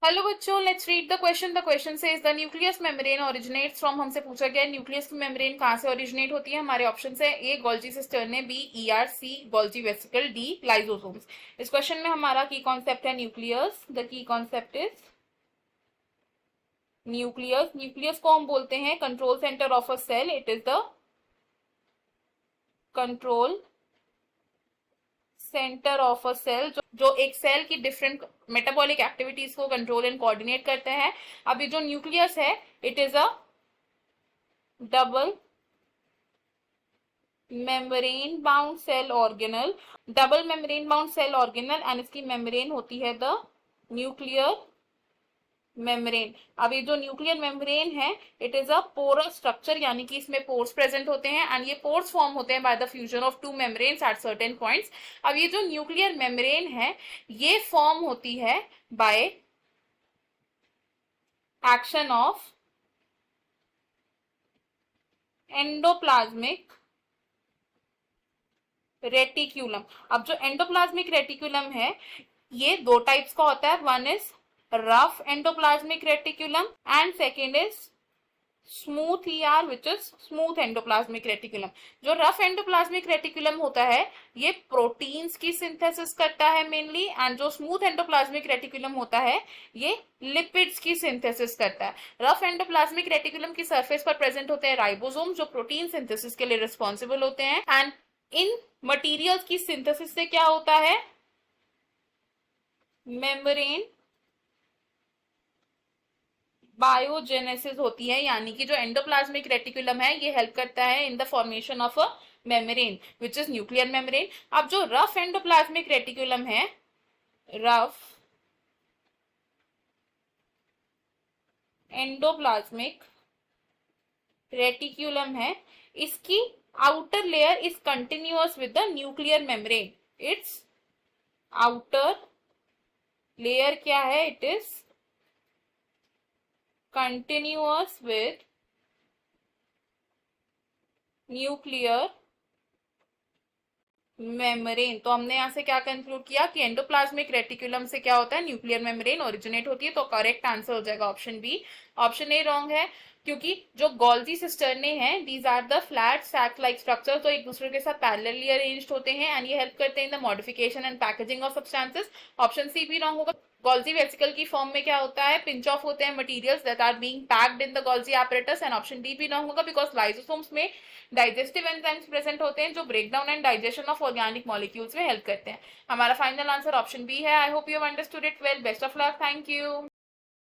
Hello बच्चों, let's read the question. The question says is the nucleus membrane originates from. हमसे पूछा गया nucleus की मेम्ब्रेन कहाँ से ओरिजिनेट होती है। हमारे ऑप्शन है A Golgi cisternae, B ER, C Golgi vesicle, D lysosomes. इस क्वेश्चन में हमारा की कॉन्सेप्ट है nucleus. The key concept is nucleus. Nucleus को हम बोलते हैं control centre of a cell. It is the control centre of a cell, जो एक सेल की डिफरेंट मेटाबॉलिक एक्टिविटीज को कंट्रोल एंड कोऑर्डिनेट करते हैं। अब ये जो न्यूक्लियस है, it is a double membrane bound cell organelle. Double membrane bound cell organelle and इसकी मेम्ब्रेन होती है द न्यूक्लियर मेम्ब्रेन। अब ये जो न्यूक्लियर मेम्ब्रेन है, it is a porous structure, यानी कि इसमें पोर्स प्रेजेंट होते हैं एंड ये पोर्स फॉर्म होते हैं by the fusion of to membranes at certain points. अब ये जो न्यूक्लियर मेम्ब्रेन है, ये फॉर्म होती है by action of endoplasmic reticulum. अब जो एंडोप्लाज्मिक रेटिक्यूलम है, ये दो टाइप्स का होता है। One is rough endoplasmic reticulum and second is smooth ER, which is smooth endoplasmic reticulum. जो रफ एंडोप्लाज्मिक रेटिकुलम होता है, ये प्रोटीन्स की सिंथेसिस करता है मेनली, एंड जो स्मूथ एंडोप्लाज्मिक रेटिकुलम होता है, ये लिपिड्स की सिंथेसिस करता है। रफ एंडोप्लाज्मिक रेटिकुलम की सरफेस पर प्रेजेंट होते हैं राइबोसोम, जो प्रोटीन सिंथेसिस के लिए रिस्पॉन्सिबल होते हैं। एंड इन मटीरियल्स की सिंथेसिस से क्या होता है, मेम्ब्रेन बायोजेनेसिस होती है, यानी कि जो एंडोप्लाज्मिक रेटिकुलम है, ये हेल्प करता है in the formation of a membrane which is nuclear membrane. अब जो रफ एंडोप्लाज्मिक रेटिकुलम है, रफ एंडोप्लाज्मिक रेटिकुलम है, इसकी outer layer is continuous with the nuclear membrane. It's outer layer क्या है, it is continuous with nuclear membrane. तो हमने यहां से क्या कंक्लूड किया कि एंडोप्लाज्मिक रेटिकुलम से क्या होता है, न्यूक्लियर मेम्ब्रेन ओरिजिनेट होती है। तो करेक्ट आंसर हो जाएगा option B. Option A wrong है, क्योंकि जो गोल्जी सिस्टर्ने हैं, these are the flat sac like structure, तो एक दूसरे के साथ पैरेलली अरेंज्ड होते हैं एंड ये हेल्प करते हैं in the modification and packaging of substances. Option C भी रॉन्ग होगा। गोल्जी वेसिकल की फॉर्म में क्या होता है, पिंच ऑफ होते हैं materials that are being packed in the Golgi apparatus, and option D भी रॉन्ग होगा, बिकॉज लाइसोसोम्स में डाइजेस्टिव एंजाइम्स प्रेजेंट होते हैं, जो break down and digestion of organic molecules में हेल्प करते हैं। हमारा फाइनल आंसर ऑप्शन बी है। I hope you have understood it well. Best of luck. Thank you.